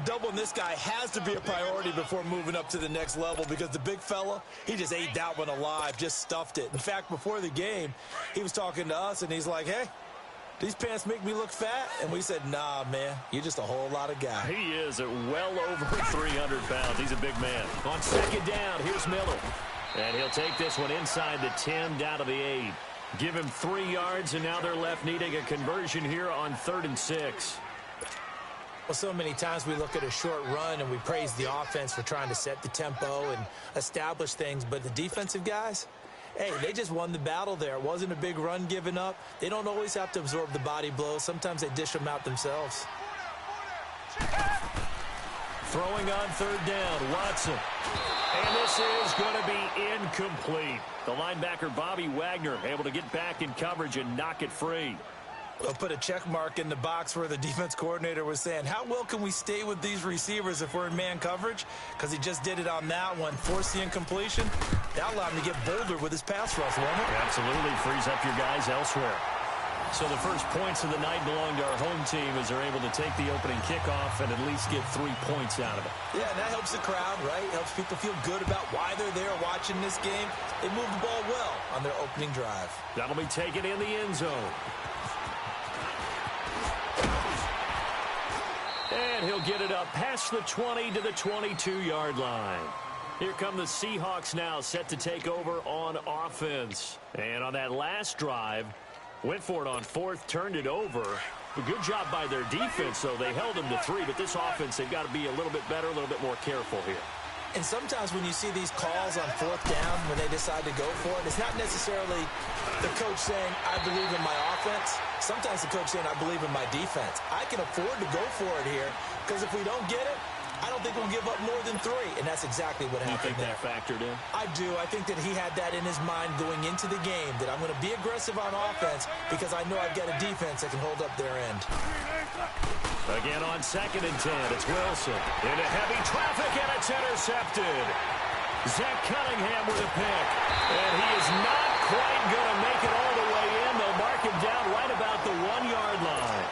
Doubling this guy has to be a priority before moving up to the next level because the big fella, he just ate that one alive, just stuffed it. In fact, before the game, he was talking to us, and he's like, hey, these pants make me look fat? And we said, nah, man, you're just a whole lot of guy. He is at well over 300 pounds. He's a big man. On 2nd down, here's Miller. And he'll take this one inside the 10, down to the 8. Give him 3 yards, and now they're left needing a conversion here on 3rd and 6. Well, so many times we look at a short run and we praise the offense for trying to set the tempo and establish things, but the defensive guys, hey, they just won the battle there. It wasn't a big run given up. They don't always have to absorb the body blows. Sometimes they dish them out themselves. Throwing on 3rd down, Watson. And this is going to be incomplete. The linebacker, Bobby Wagner, able to get back in coverage and knock it free. I'll put a check mark in the box where the defense coordinator was saying, how well can we stay with these receivers if we're in man coverage? Because he just did it on that one, forced the incompletion. That allowed him to get bolder with his pass rush, won't it? Absolutely, frees up your guys elsewhere. So the first points of the night belong to our home team as they're able to take the opening kickoff and at least get 3 points out of it. Yeah, and that helps the crowd, right? Helps people feel good about why they're there watching this game. They moved the ball well on their opening drive. That'll be taken in the end zone. And he'll get it up past the 20 to the 22-yard line. Here come the Seahawks now, set to take over on offense. And on that last drive, went for it on fourth, turned it over. A good job by their defense, though. They held them to 3, but this offense, they've got to be a little bit better, a little bit more careful here. And sometimes when you see these calls on fourth down, when they decide to go for it, it's not necessarily the coach saying, I believe in my offense. Sometimes the coach saying, I believe in my defense. I can afford to go for it here, because if we don't get it, I don't think we'll give up more than 3, and that's exactly what happened there. You think that factored in? I do. I think that he had that in his mind going into the game, that I'm going to be aggressive on offense because I know I've got a defense that can hold up their end. Again on 2nd and 10, it's Wilson. Into heavy traffic, and it's intercepted. Zach Cunningham with a pick, and he is not quite going to make it all the way in. They'll mark him down right about the 1-yard line.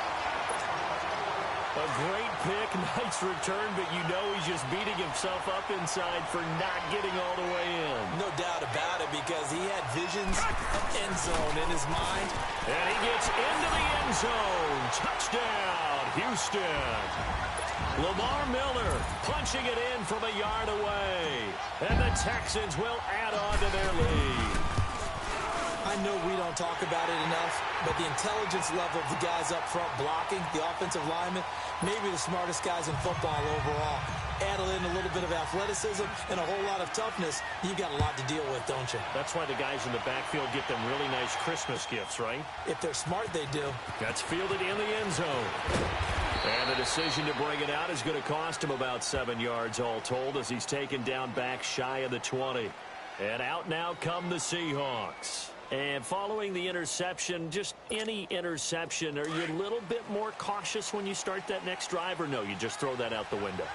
A great pick, nice return, but you know he's just beating himself up inside for not getting all the way in. No doubt about it, because he had visions of end zone in his mind. And he gets into the end zone. Touchdown, Houston. Lamar Miller punching it in from a yard away. And the Texans will add on to their lead. I know we don't talk about it enough, but the intelligence level of the guys up front blocking, the offensive linemen, maybe the smartest guys in football overall. Add in a little bit of athleticism and a whole lot of toughness, you've got a lot to deal with, don't you? That's why the guys in the backfield get them really nice Christmas gifts, right? If they're smart, they do. That's fielded in the end zone. And the decision to bring it out is going to cost him about 7 yards all told as he's taken down back shy of the 20. And out now come the Seahawks. And following the interception, just any interception, are you a little bit more cautious when you start that next drive, or no, you just throw that out the window?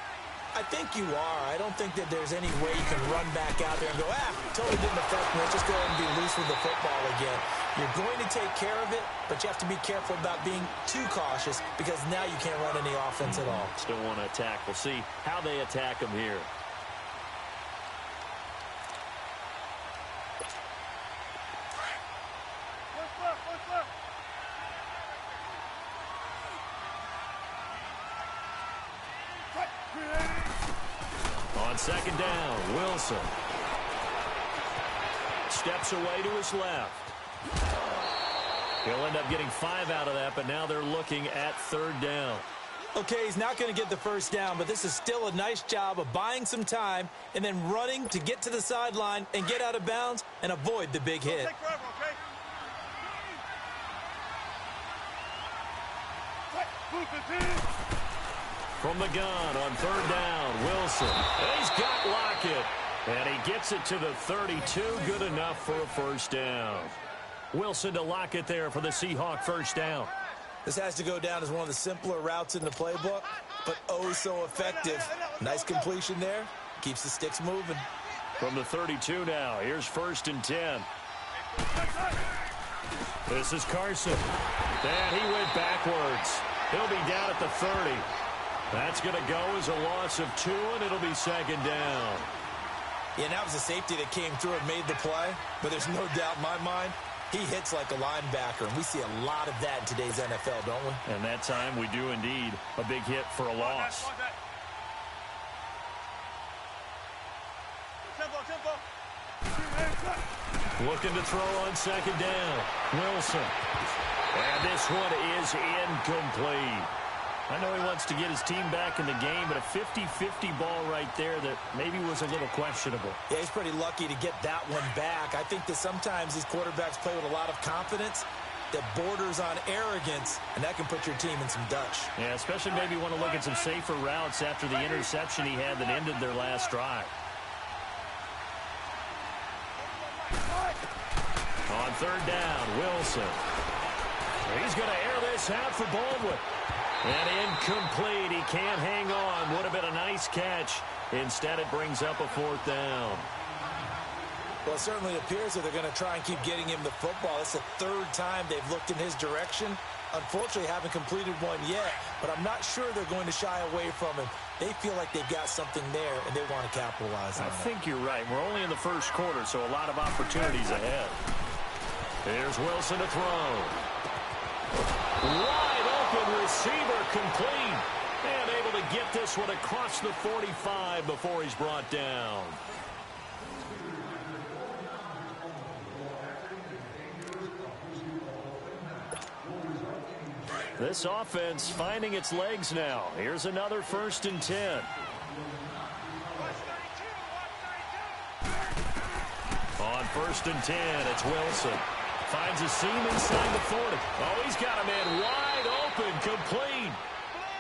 I think you are. I don't think that there's any way you can run back out there and go, totally didn't affect me. Let's just go ahead and be loose with the football again. You're going to take care of it, but you have to be careful about being too cautious because now you can't run any offense at all. Still want to attack. We'll see how they attack them here. On 2nd down, Wilson steps away to his left. He'll end up getting 5 out of that, but now they're looking at 3rd down. Okay, he's not going to get the first down, but this is still a nice job of buying some time and then running to get to the sideline and get out of bounds and avoid the big hit. From the gun on 3rd down, Wilson. He's got Lockett, and he gets it to the 32. Good enough for a first down. Wilson to Lockett there for the Seahawk first down. This has to go down as one of the simpler routes in the playbook, but oh so effective. Nice completion there. Keeps the sticks moving. From the 32 now, here's 1st and 10. This is Carson. And he went backwards. He'll be down at the 30. That's going to go as a loss of 2, and it'll be 2nd down. Yeah, and that was a safety that came through and made the play, but there's no doubt in my mind, he hits like a linebacker, and we see a lot of that in today's NFL, don't we? And that time we do indeed. A big hit for a loss. Looking to throw on 2nd down. Wilson. And this one is incomplete. I know he wants to get his team back in the game, but a 50-50 ball right there that maybe was a little questionable. Yeah, he's pretty lucky to get that one back. I think that sometimes these quarterbacks play with a lot of confidence that borders on arrogance, and that can put your team in some Dutch. Yeah, especially maybe want to look at some safer routes after the interception he had that ended their last drive. On 3rd down, Wilson. He's going to air this out for Baldwin. And incomplete. He can't hang on. Would have been a nice catch. Instead, it brings up a 4th down. Well, it certainly appears that they're going to try and keep getting him the football. It's the 3rd time they've looked in his direction. Unfortunately, haven't completed one yet, but I'm not sure they're going to shy away from him. They feel like they've got something there, and they want to capitalize on it. I think you're right. We're only in the first quarter, so a lot of opportunities ahead. Here's Wilson to throw. Wide open receiver, complete. And able to get this one across the 45 before he's brought down. This offense finding its legs now. Here's another 1st and 10. On 1st and 10, it's Wilson. Finds a seam inside the 40. Oh, he's got him in wide open, complete.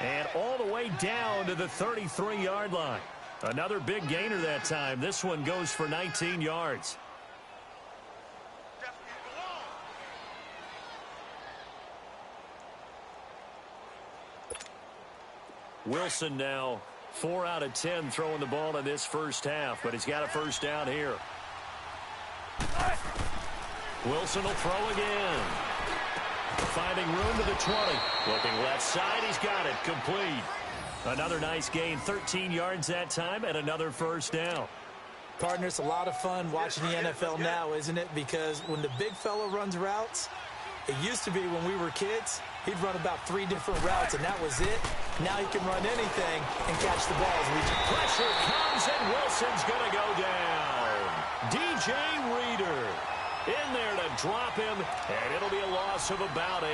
And all the way down to the 33-yard line. Another big gainer that time. This one goes for 19 yards. Wilson now 4 out of 10 throwing the ball in this first half, but he's got a 1st down here. Wilson will throw again. Finding room to the 20. Looking left side, he's got it. Complete. Another nice gain, 13 yards that time, and another 1st down. Partner, it's a lot of fun watching the NFL now, isn't it? Because when the big fella runs routes, it used to be when we were kids, he'd run about 3 different routes, and that was it. Now he can run anything and catch the balls. Pressure comes, and Wilson's going to go down. DJ Reader in there to drop him, and it'll be a loss of about 8.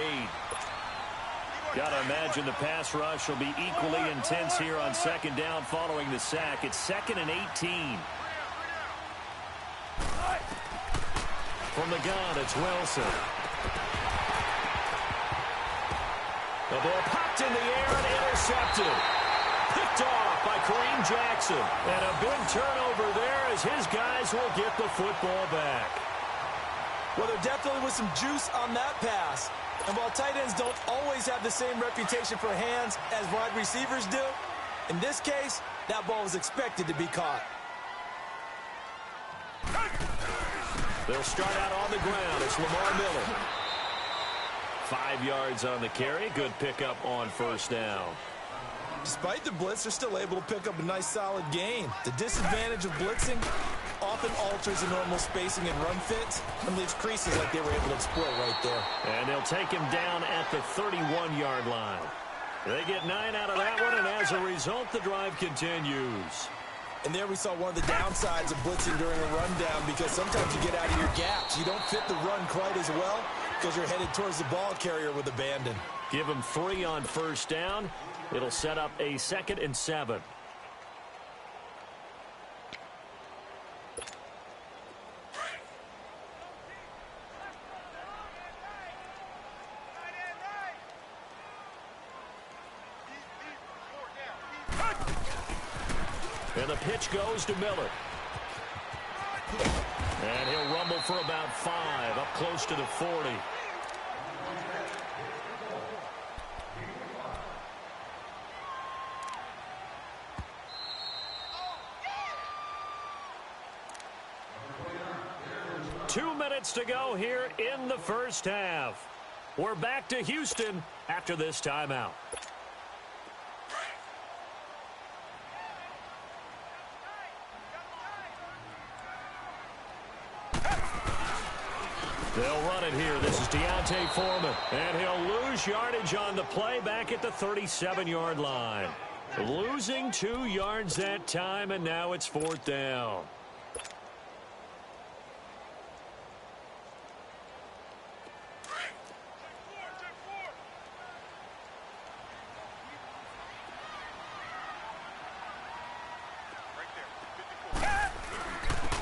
Got to imagine the pass rush will be equally intense here on 2nd down following the sack. It's 2nd and 18. From the gun, it's Wilson. The ball popped in the air and intercepted. Picked off by Kareem Jackson. And a big turnover there as his guys will get the football back. Well, there definitely was some juice on that pass. And while tight ends don't always have the same reputation for hands as wide receivers do, in this case, that ball was expected to be caught. They'll start out on the ground. It's Lamar Miller. 5 yards on the carry. Good pickup on 1st down. Despite the blitz, they're still able to pick up a nice solid gain. The disadvantage of blitzing often alters the normal spacing and run fits and leaves creases like they were able to exploit right there. And they'll take him down at the 31-yard line. They get 9 out of that one, and as a result, the drive continues. And there we saw one of the downsides of blitzing during a rundown, because sometimes you get out of your gaps. You don't fit the run quite as well because you're headed towards the ball carrier with abandon. Give him 3 on 1st down. It'll set up a 2nd and 7. And the pitch goes to Miller. And he'll rumble for about 5, up close to the 40. Two minutes to go here in the first half. We're back to Houston after this timeout. They'll run it here. This is Deontay Foreman. And he'll lose yardage on the play back at the 37-yard line. Losing 2 yards that time, and now it's 4th down.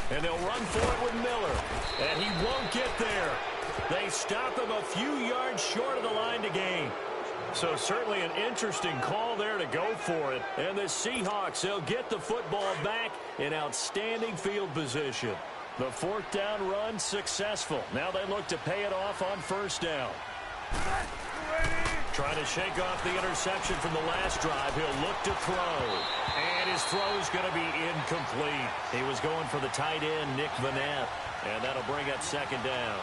And they'll run for it with Miller. And he won't get there. They stop him a few yards short of the line to gain. So certainly an interesting call there to go for it. And the Seahawks, they'll get the football back in outstanding field position. The 4th down run successful. Now they look to pay it off on 1st down. Trying to shake off the interception from the last drive. He'll look to throw. And his throw's going to be incomplete. He was going for the tight end, Nick Vanette. And that'll bring up second down.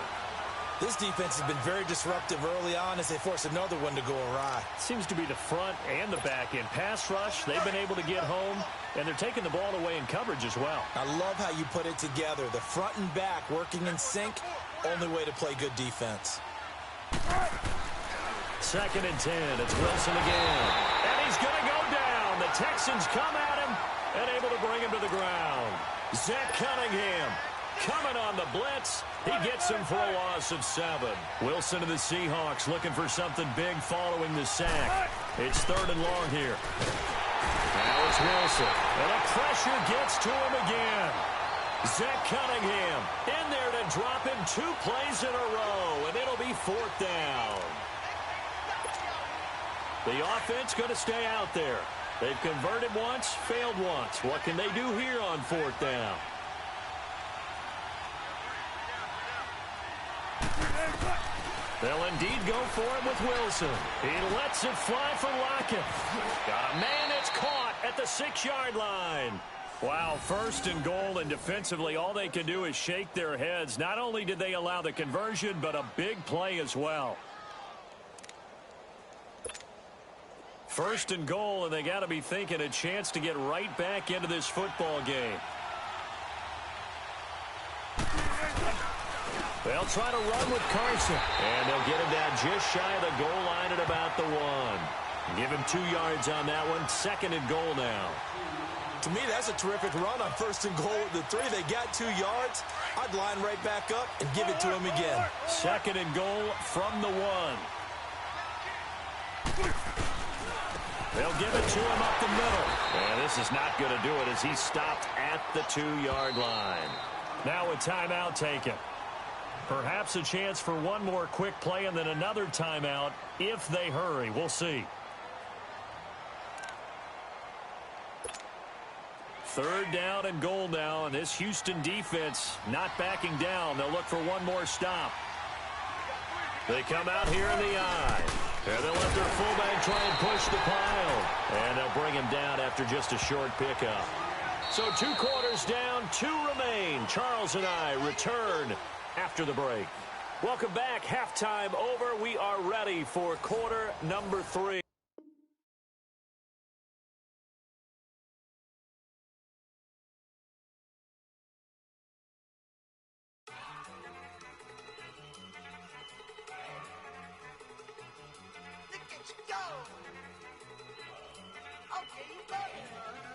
This defense has been very disruptive early on as they force another one to go awry. Seems to be the front and the back end. Pass rush, they've been able to get home, and they're taking the ball away in coverage as well. I love how you put it together. The front and back working in sync, only way to play good defense. Second and 10, it's Wilson again. And he's going to go down. The Texans come at him and able to bring him to the ground. Zach Cunningham coming on the blitz. He gets him for a loss of 7. Wilson and the Seahawks looking for something big following the sack. It's third and long here. Now it's Wilson. And the pressure gets to him again. Zach Cunningham in there to drop him 2 plays in a row. And it'll be fourth down. The offense going to stay out there. They've converted once, failed once. What can they do here on fourth down? They'll indeed go for it with Wilson. He lets it fly for Lockett. Got a man that's caught at the 6-yard line. Wow, first and goal, and defensively all they can do is shake their heads. Not only did they allow the conversion, but a big play as well. First and goal, and they got to be thinking a chance to get right back into this football game. They'll try to run with Carson. And they'll get him down just shy of the goal line at about the 1. Give him 2 yards on that one. Second and goal now. To me, that's a terrific run on first and goal at the 3. They got 2 yards. I'd line right back up and give it to him again. Second and goal from the 1. They'll give it to him up the middle. And this is not going to do it as he stopped at the 2-yard line. Now a timeout taken. Perhaps a chance for one more quick play and then another timeout if they hurry. We'll see. Third down and goal now, and this Houston defense not backing down. They'll look for one more stop. They come out here in the eye. And they'll let their fullback try and push the pile. And they'll bring him down after just a short pickup. So 2 quarters down, 2 remain. Charles and I return after the break. Welcome back. Halftime over. We are ready for quarter number 3. Okay, you got it.